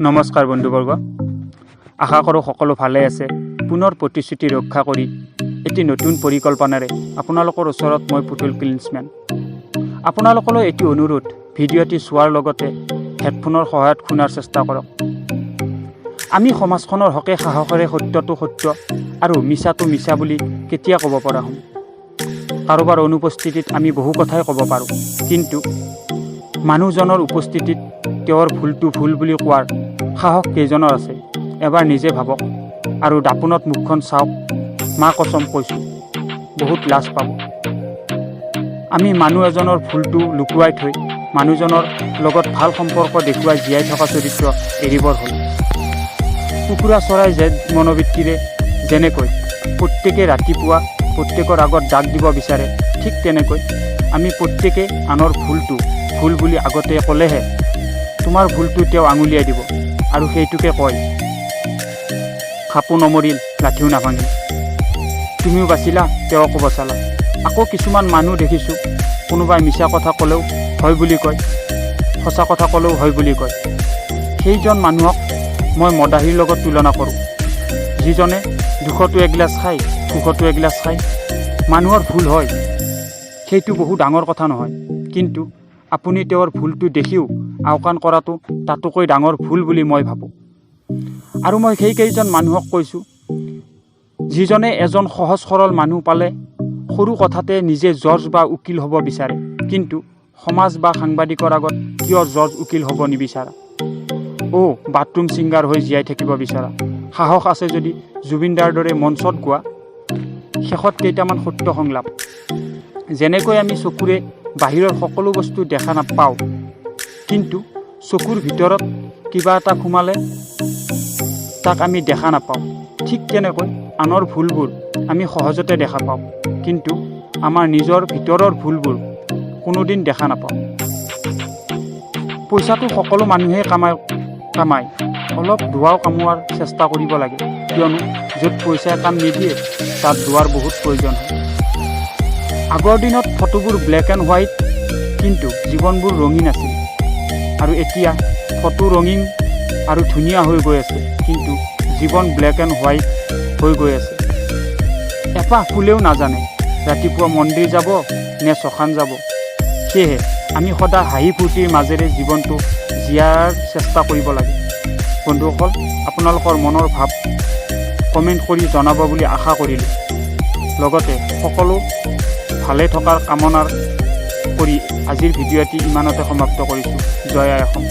নমস্কাৰ বন্ধুবৰ্গ, আশা কৰোঁ সকলো ভালে আছে। পুনৰ প্ৰতিশ্ৰুতি ৰক্ষা কৰি এটি নতুন পৰিকল্পনাৰে আপোনালোকৰ ওচৰত মই পুতুল ক্লিন্সমেন। আপোনালোকলৈ এটি অনুৰোধ, ভিডিঅ'টি চোৱাৰ লগতে হেডফোনৰ সহায়ত শুনাৰ চেষ্টা কৰক। আমি সমাজখনৰ হকে সাহসেৰে সত্যটো সত্য আৰু মিছাটো মিছা বুলি কেতিয়া ক'ব পৰা হ'ম? কাৰোবাৰ অনুপস্থিতিত আমি বহু কথাই ক'ব পাৰোঁ, কিন্তু মানুহজনৰ উপস্থিতিত তেওঁৰ ভুলটো ভুল বুলি কোৱাৰ সাহস কেইজনৰ আছে? এবাৰ নিজে ভাবক আৰু দাপোনত মুখখন চাওক। মা কচম কৈছোঁ, বহুত লাজ পাব। আমি মানুহ এজনৰ ভুলটো লুকুৱাই থৈ মানুহজনৰ লগত ভাল সম্পৰ্ক দেখুৱাই জীয়াই থকা চৰিত্ৰ এৰিবৰ হ'ল। কুকুৰা চৰাই মনোবৃত্তিৰে যেনেকৈ প্ৰত্যেকে ৰাতিপুৱা প্ৰত্যেকৰ আগত ডাক দিব বিচাৰে, ঠিক তেনেকৈ আমি প্ৰত্যেকে আনৰ ভুলটো ভুল বুলি আগতে ক'লেহে তোমাৰ ভুলটো তেওঁ আঙুলিয়াই দিব আৰু সেইটোকে কয়, সাপো নমৰিল লাঠিও নাভাঙিল। তুমিও বাচিলা, তেওঁকো বচালা। আকৌ কিছুমান মানুহ দেখিছোঁ, কোনোবাই মিছা কথা ক'লেও হয় বুলি কয়, সঁচা কথা ক'লেও হয় বুলি কয়। সেইজন মানুহক মই মদাহীৰ লগত তুলনা কৰোঁ, যিজনে দুখতো এগিলাচ খায়, সুখতো এগিলাচ খায়। মানুহৰ ভুল হয়, সেইটো বহু ডাঙৰ কথা নহয়, কিন্তু আপুনি তেওঁৰ ভুলটো দেখিও আওকাণ কৰাটো তাতোকৈ ডাঙৰ ভুল বুলি মই ভাবোঁ। আৰু মই সেইকেইজন মানুহক কৈছোঁ, যিজনে এজন সহজ সৰল মানুহ পালে সৰু কথাতে নিজে জজ বা উকিল হ'ব বিচাৰে, কিন্তু সমাজ বা সাংবাদিকৰ আগত কিয় জজ উকিল হ'ব নিবিচাৰা? বাথৰুম ছিংগাৰ হৈ জীয়াই থাকিব বিচাৰা? সাহস আছে যদি জুবিনদাৰ দৰে মঞ্চত গোৱা। শেষত কেইটামান সত্য সংলাপ। যেনেকৈ আমি চকুৰে বাহিৰৰ সকলো বস্তু দেখা নাপাওঁ, কিন্তু চকুৰ ভিতৰত কিবা এটা সোমালে তাক আমি দেখা নাপাওঁ, ঠিক তেনেকৈ আনৰ ভুলবোৰ আমি সহজতে দেখা পাওঁ, কিন্তু আমাৰ নিজৰ ভিতৰৰ ভুলবোৰ কোনোদিন দেখা নাপাওঁ। পইচাটো সকলো মানুহে কামায়, অলপ দুৱাও কামোৱাৰ চেষ্টা কৰিব লাগে, কিয়নো য'ত পইচাই কাম নিদিয়ে তাত দুৱাৰ বহুত প্ৰয়োজন হয়। আগৰ দিনত ফটোবোৰ ব্লেক এণ্ড হোৱাইট, কিন্তু জীৱনবোৰ ৰঙীন আছিল। আৰু এতিয়া ফটো ৰঙীন আৰু ধুনীয়া হৈ গৈ আছে, কিন্তু জীৱন ব্লেক এণ্ড হোৱাইট হৈ গৈ আছে। এপাহ ফুলেও নাজানে ৰাতিপুৱা মন্দিৰ যাব নে শ্মশান যাব। সেয়েহে আমি সদায় হাঁহি ফূৰ্তিৰ মাজেৰে জীৱনটো জীয়াৰ চেষ্টা কৰিব লাগে। বন্ধুসকল, আপোনালোকৰ মনৰ ভাৱ কমেণ্ট কৰি জনাব বুলি আশা কৰিলোঁ। লগতে সকলো ভালে থকাৰ কামনা কৰি আজিৰ ভিডিঅ'টি ইমানতে সমাপ্ত কৰিছোঁ। জয় আই অসম।